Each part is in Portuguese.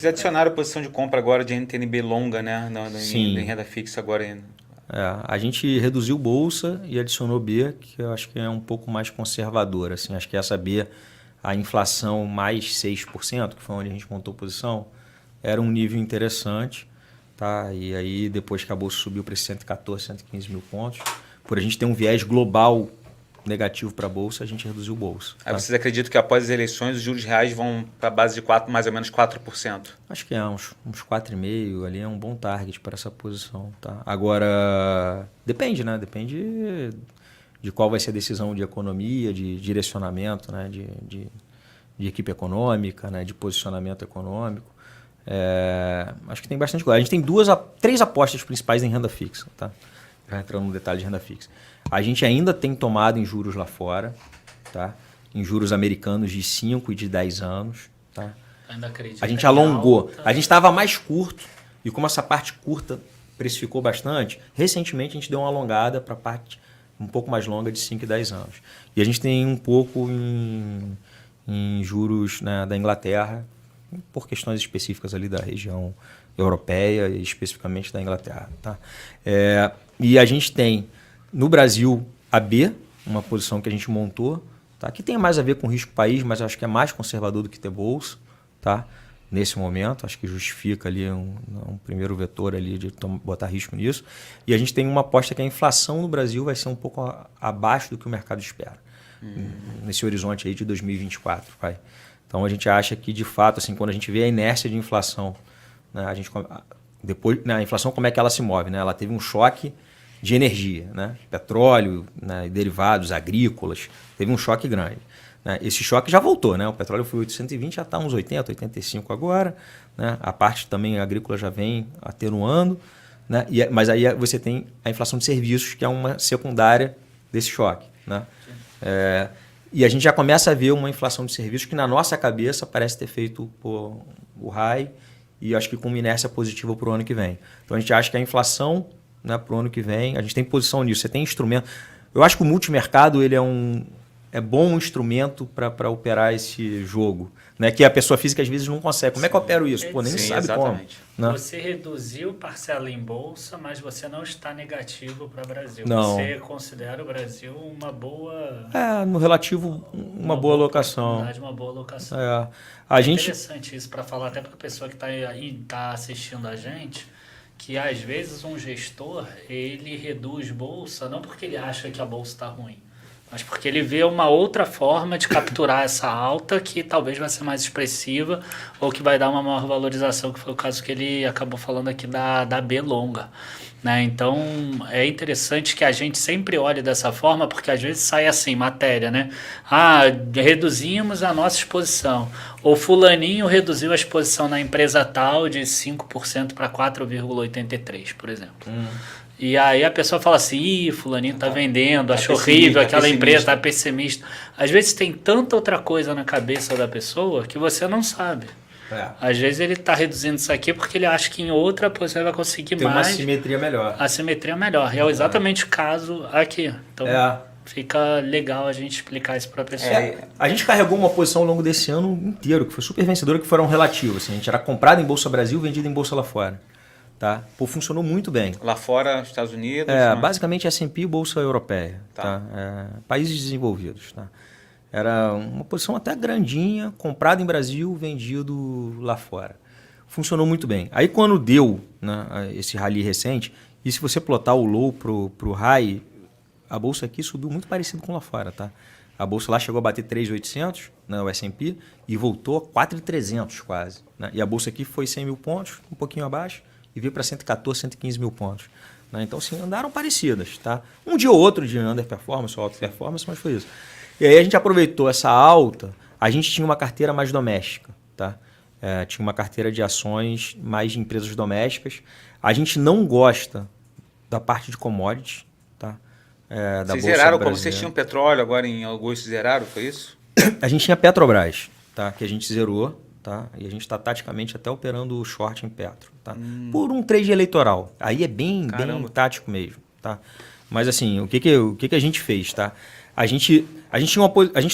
Eles adicionaram a posição de compra agora de NTNB longa, né? Em Sim. renda fixa agora ainda. A gente reduziu bolsa e adicionou B, que eu acho que é um pouco mais conservador. Assim, acho que essa B, a inflação mais 6%, que foi onde a gente montou posição, era um nível interessante. Tá? E aí, depois que a bolsa subiu para 114, 115 mil pontos, por a gente ter um viés global negativo para a bolsa, a gente reduziu bolsa. Aí Tá? vocês acreditam que após as eleições os juros reais vão para a base de 4, mais ou menos 4%? Acho que é uns 4,5 ali é um bom target para essa posição. Tá? Agora, depende, né? Depende de qual vai ser a decisão de economia, de direcionamento, né? De equipe econômica, né? De posicionamento econômico. Acho que tem bastante coisa. A gente tem três apostas principais em renda fixa. Tá? Já entrando no detalhe de renda fixa. A gente ainda tem tomado em juros lá fora, tá? Em juros americanos de 5 e de 10 anos. Tá? Ainda acredito. A gente alongou. A gente estava mais curto e como essa parte curta precificou bastante, recentemente a gente deu uma alongada para a parte um pouco mais longa de 5 e 10 anos. E a gente tem um pouco em juros, né, da Inglaterra, por questões específicas ali da região europeia e especificamente da Inglaterra. Tá? E a gente tem no Brasil a B, uma posição que a gente montou, tá? Que tem mais a ver com risco país, mas acho que é mais conservador do que ter bolsa. Tá? Nesse momento, acho que justifica ali um primeiro vetor ali de botar risco nisso. E a gente tem uma aposta que a inflação no Brasil vai ser um pouco abaixo do que o mercado espera. Nesse horizonte aí de 2024. Vai. Então a gente acha que, de fato, assim, quando a gente vê a inércia de inflação, né, depois, né, a inflação, como é que ela se move? Né? Ela teve um choque de energia, né? Petróleo, né, derivados agrícolas, teve um choque grande. Esse choque já voltou, né? O petróleo foi 820, já está uns 80, 85 agora. Né? A parte também agrícola já vem atenuando. Né? Mas aí você tem a inflação de serviços, que é uma secundária desse choque. Né? E a gente já começa a ver uma inflação de serviços que na nossa cabeça parece ter feito o high e acho que com uma inércia positiva para o ano que vem. Então a gente acha que a inflação, né, para o ano que vem, a gente tem posição nisso, você tem instrumento. Eu acho que o multimercado ele é bom instrumento para operar esse jogo, né? Que a pessoa física às vezes não consegue. Como é que eu opero isso? Pô, nem sabe exatamente. como. Né? Você reduziu parcela em bolsa, mas você não está negativo para o Brasil. Não. Você considera o Brasil uma boa... No relativo, uma boa alocação. Uma boa alocação. Interessante isso para falar até para a pessoa que está assistindo a gente, que às vezes um gestor ele reduz bolsa não porque ele acha que a bolsa está ruim, mas porque ele vê uma outra forma de capturar essa alta que talvez vai ser mais expressiva ou que vai dar uma maior valorização, que foi o caso que ele acabou falando aqui da B longa. Né? Então, é interessante que a gente sempre olhe dessa forma, porque às vezes sai assim, matéria, né? Reduzimos a nossa exposição. Ou fulaninho reduziu a exposição na empresa tal de 5% para 4,83%, por exemplo. E aí a pessoa fala assim, fulaninho tá vendendo, achou horrível, aquela empresa tá pessimista. Às vezes tem tanta outra coisa na cabeça da pessoa que você não sabe. Às vezes ele está reduzindo isso aqui porque ele acha que em outra posição ele vai conseguir tem mais. Tem uma simetria melhor. A simetria melhor. E é exatamente o caso aqui. Então fica legal a gente explicar isso para a pessoa. A gente carregou uma posição ao longo desse ano inteiro, que foi super vencedora, que foram relativas. Assim, a gente era comprado em Bolsa Brasil, vendido em Bolsa lá fora. Tá? Funcionou muito bem. Lá fora, Estados Unidos? Basicamente S&P e Bolsa Europeia. Tá? Países desenvolvidos. Tá? Era uma posição até grandinha, comprado em Brasil, vendido lá fora. Funcionou muito bem. Aí quando deu, né, esse rally recente, e se você plotar o low pro high, a bolsa aqui subiu muito parecido com lá fora. Tá? A bolsa lá chegou a bater 3.800, né, o S&P, e voltou a 4.300 quase. Né? E a bolsa aqui foi 100 mil pontos, um pouquinho abaixo, e veio para 114, 115 mil pontos. Né? Então, sim, andaram parecidas. Tá? Um dia ou outro de underperformance ou outperformance, mas foi isso. E aí a gente aproveitou essa alta, a gente tinha uma carteira mais doméstica, tá? Tinha uma carteira de ações mais de empresas domésticas. A gente não gosta da parte de commodities, tá? Vocês zeraram, como vocês tinham petróleo, agora em agosto zeraram, foi isso? A gente tinha Petrobras, tá? Que a gente zerou, tá? E a gente está taticamente até operando short em Petro, tá? Por um trade eleitoral. Aí é bem tático mesmo, tá? Mas assim, o que a gente fez, tá? a gente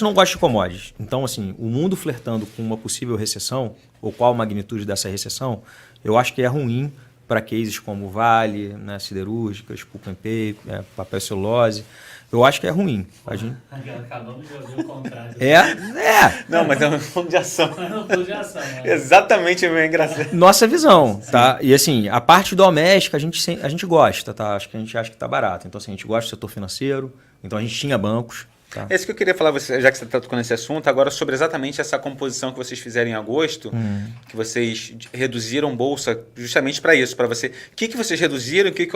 não gosta de commodities. Então, assim, o mundo flertando com uma possível recessão, ou qual a magnitude dessa recessão, eu acho que é ruim para cases como Vale, né, siderúrgicas, pulp and paper, papel e celulose. Eu acho que é ruim. Acabamos de ouvir o contrário. Não, mas é um fundo de ação. É um fundo de ação, né? Exatamente, é engraçado. Nossa visão, tá? E assim, a parte doméstica a gente gosta, tá? Acho que a gente acha que tá barato. Então, assim, a gente gosta do setor financeiro, então a gente tinha bancos. Tá? É isso que eu queria falar, já que você está tocando nesse assunto, agora sobre exatamente essa composição que vocês fizeram em agosto, que vocês reduziram bolsa justamente para isso, para você. O que vocês reduziram, o que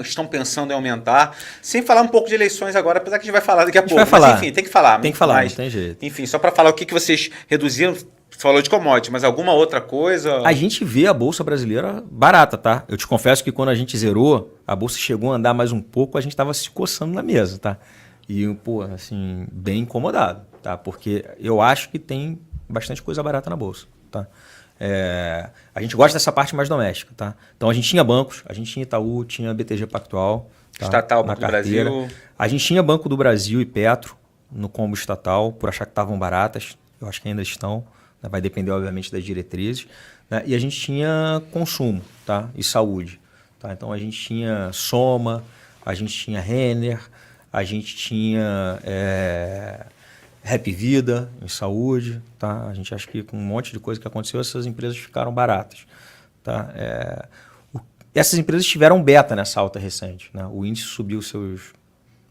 estão pensando em aumentar, sem falar um pouco de eleições agora, apesar que a gente vai falar daqui a pouco. Vai falar. Mas enfim, tem que falar. Tem que falar, não tem jeito. Enfim, só para falar o que vocês reduziram, você falou de commodity, mas alguma outra coisa? A gente vê a bolsa brasileira barata, tá? Eu te confesso que quando a gente zerou, a bolsa chegou a andar mais um pouco, a gente estava se coçando na mesa, tá? E, pô, assim, bem incomodado, tá? Porque eu acho que tem bastante coisa barata na bolsa, tá? A gente gosta dessa parte mais doméstica, tá? Então, a gente tinha bancos, a gente tinha Itaú, tinha BTG Pactual. Tá? Estatal, Banco do Brasil. A gente tinha Banco do Brasil e Petro no combo estatal, por achar que estavam baratas. Eu acho que ainda estão, né? Vai depender, obviamente, das diretrizes. Né? E a gente tinha consumo, tá? E saúde. Tá? Então, a gente tinha Soma, a gente tinha Renner, a gente tinha Rap Vida em saúde, tá? A gente acha que com um monte de coisa que aconteceu, essas empresas ficaram baratas. Tá? Essas empresas tiveram beta nessa alta recente. Né? O índice subiu seus,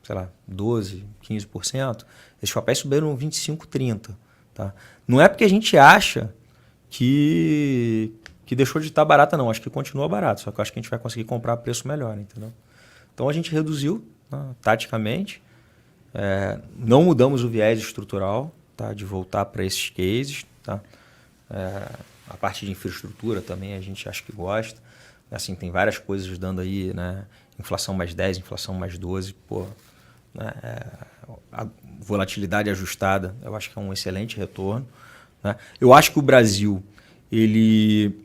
sei lá, 12%, 15%. Esses papéis subiram 25%, 30%. Tá? Não é porque a gente acha que deixou de estar barata, não. Acho que continua barato, só que eu acho que a gente vai conseguir comprar a preço melhor, entendeu? Então, a gente reduziu, taticamente, não mudamos o viés estrutural, tá, de voltar para esses cases, tá? A parte de infraestrutura também a gente acha que gosta, assim, tem várias coisas dando aí, né, inflação mais 10, inflação mais 12, pô, né, a volatilidade ajustada, eu acho que é um excelente retorno, né? Eu acho que o Brasil ele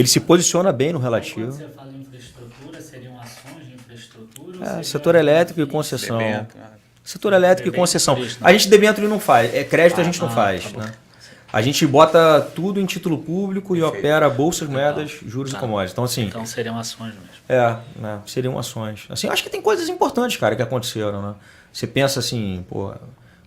se posiciona bem no relativo. Quando você fala em infraestrutura, seriam ações de infraestrutura? Setor elétrico e concessão. Setor elétrico e concessão. A gente debênture não faz. Crédito a gente não faz. Tá, né? A gente bota tudo em título público e opera bolsas, moedas, juros e commodities. Então, assim, então seriam ações mesmo. Seriam ações. Assim, eu acho que tem coisas importantes, cara, que aconteceram. Né? Você pensa assim, pô,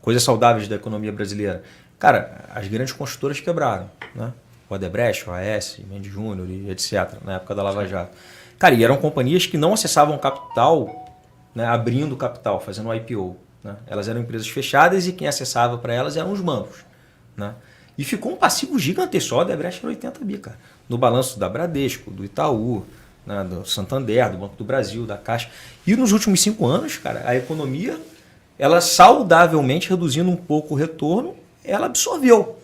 coisas saudáveis da economia brasileira. Cara, as grandes construtoras quebraram. Né? O Odebrecht, o AES, Mendes Júnior e etc., na época da Lava Jato. Cara, e eram companhias que não acessavam capital, né, abrindo capital, fazendo um IPO. Né? Elas eram empresas fechadas e quem acessava para elas eram os bancos. Né? E ficou um passivo gigantesco. Só a Odebrecht era 80 bi, cara. No balanço da Bradesco, do Itaú, né, do Santander, do Banco do Brasil, da Caixa. E nos últimos 5 anos, cara, a economia, ela saudavelmente reduzindo um pouco o retorno, ela absorveu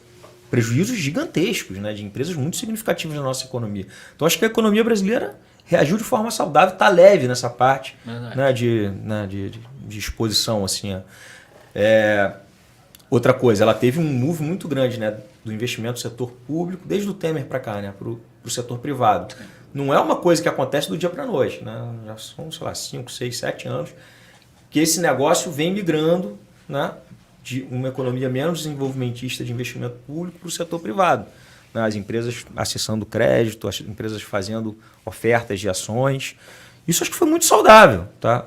prejuízos gigantescos, né, de empresas muito significativas na nossa economia. Então, acho que a economia brasileira reagiu de forma saudável, está leve nessa parte, né, de exposição. Assim, outra coisa, ela teve um move muito grande, né, do investimento do setor público, desde o Temer para cá, né, para o setor privado. Não é uma coisa que acontece do dia para a noite. Né, já são, sei lá, 5, 6, 7 anos que esse negócio vem migrando, né, de uma economia menos desenvolvimentista de investimento público para o setor privado. As empresas acessando crédito, as empresas fazendo ofertas de ações. Isso acho que foi muito saudável, tá?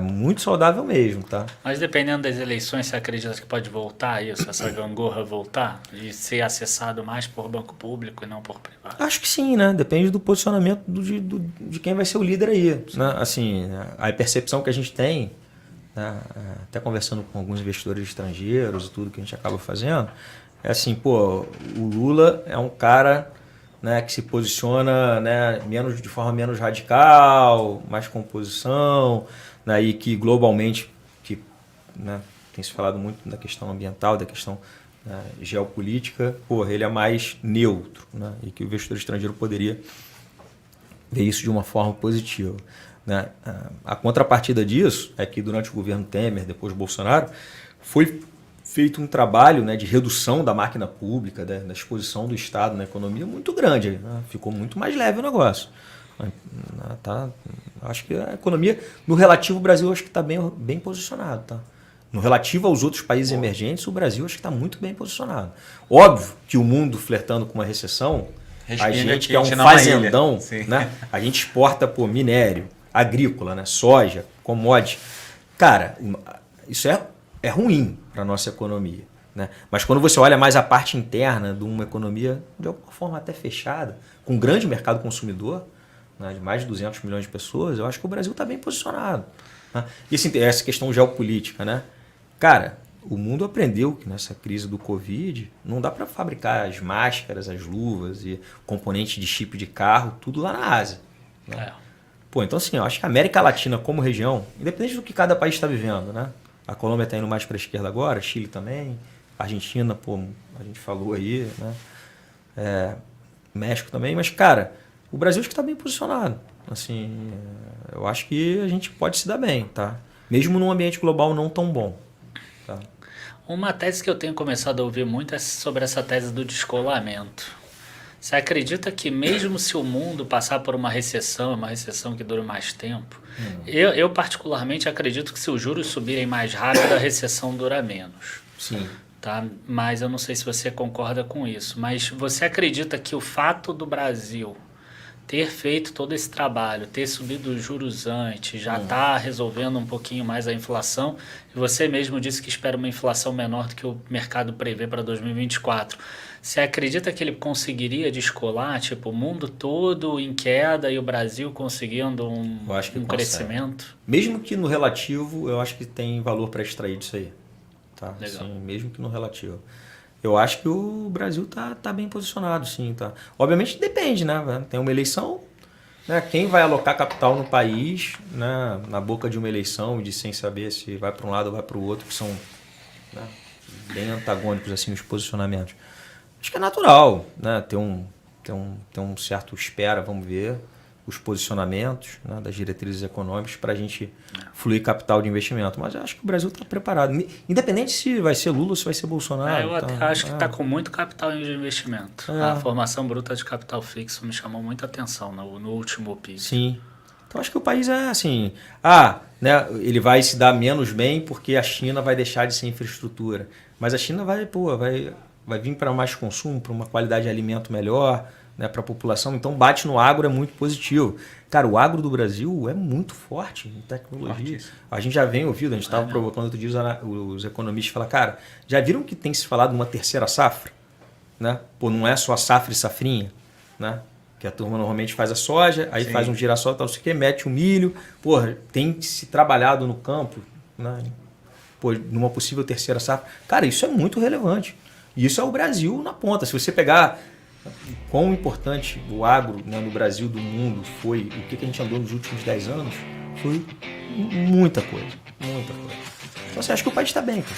Muito saudável mesmo, tá? Mas dependendo das eleições, você acredita que pode voltar isso, essa gangorra voltar e ser acessado mais por banco público e não por privado? Acho que sim, né? Depende do posicionamento de quem vai ser o líder aí. Né? Assim, a percepção que a gente tem, né? Até conversando com alguns investidores estrangeiros e tudo que a gente acaba fazendo, é assim, pô, o Lula é um cara, né, que se posiciona, né, de forma menos radical, mais composição, né, e que globalmente, né, tem se falado muito da questão ambiental, da questão, né, geopolítica, porra, ele é mais neutro, né, e que o investidor estrangeiro poderia ver isso de uma forma positiva. Né? A contrapartida disso é que durante o governo Temer, depois Bolsonaro, foi feito um trabalho, né, de redução da máquina pública, da exposição do Estado na economia muito grande. Né? Ficou muito mais leve o negócio. Acho que a economia, no relativo, o Brasil acho que está bem posicionado. Tá? no relativo aos outros países emergentes, o Brasil acho que está muito bem posicionado. Óbvio que o mundo flertando com uma recessão, a gente que é um fazendão, né? A gente exporta minério, agrícola, né? Soja, commodity. Cara, isso é ruim para a nossa economia. Né? Mas quando você olha mais a parte interna de uma economia, de alguma forma até fechada, com um grande mercado consumidor, né, de mais de 200 milhões de pessoas, eu acho que o Brasil está bem posicionado. Né? E assim, essa questão geopolítica, né? Cara, o mundo aprendeu que nessa crise do Covid não dá para fabricar as máscaras, as luvas e componentes de chip de carro, tudo lá na Ásia. Né? Pô, então assim, eu acho que a América Latina como região, independente do que cada país está vivendo, né? A Colômbia está indo mais para a esquerda agora, Chile também, Argentina, pô, a gente falou aí, né? México também, mas, cara, o Brasil acho que está bem posicionado. Assim, eu acho que a gente pode se dar bem, tá? Mesmo num ambiente global não tão bom. Tá? Uma tese que eu tenho começado a ouvir muito é sobre essa tese do descolamento. Você acredita que mesmo se o mundo passar por uma recessão que dure mais tempo, eu particularmente acredito que se os juros subirem mais rápido, a recessão dura menos. Sim. Tá? Mas eu não sei se você concorda com isso. Mas você acredita que o fato do Brasil ter feito todo esse trabalho, ter subido os juros antes, já está resolvendo um pouquinho mais a inflação, e você mesmo disse que espera uma inflação menor do que o mercado prevê para 2024. Você acredita que ele conseguiria descolar, tipo, o mundo todo em queda e o Brasil conseguindo um crescimento? Mesmo que no relativo, eu acho que tem valor para extrair disso aí. Tá? Legal. Sim, mesmo que no relativo. Eu acho que o Brasil tá bem posicionado, sim. Tá? Obviamente depende, né? Tem uma eleição, né? Quem vai alocar capital no país, né? Na boca de uma eleição, sem saber se vai para um lado ou vai para o outro, que são, né? Bem antagônicos assim, os posicionamentos. Acho que é natural, né? Ter um certo espera, vamos ver, os posicionamentos, né, das diretrizes econômicas para a gente fluir capital de investimento. Mas eu acho que o Brasil está preparado. Independente se vai ser Lula ou se vai ser Bolsonaro. Eu até acho que está com muito capital de investimento. A formação bruta de capital fixo me chamou muita atenção no último PIB. Sim. Então acho que o país é assim... né, ele vai se dar menos bem porque a China vai deixar de ser infraestrutura. Mas a China vai vir para mais consumo, para uma qualidade de alimento melhor, né, para a população. Então bate no agro é muito positivo. Cara, o agro do Brasil é muito forte em tecnologia. Fortíssimo. A gente já vem ouvindo, a gente estava provocando outro dia os economistas falar, cara, já viram que tem se falado de uma terceira safra? Né? Pô, não é só safra e safrinha, né? Que a turma normalmente faz a soja, aí faz um girassol, tal, não sei o quê, mete o milho. Porra, tem se trabalhado no campo, né? Pô, numa possível terceira safra. Cara, isso é muito relevante. E isso é o Brasil na ponta. Se você pegar quão importante o agro, né, no Brasil, do mundo, foi, o que a gente andou nos últimos 10 anos, foi muita coisa. Muita coisa. Então você acha que o país está bem, cara.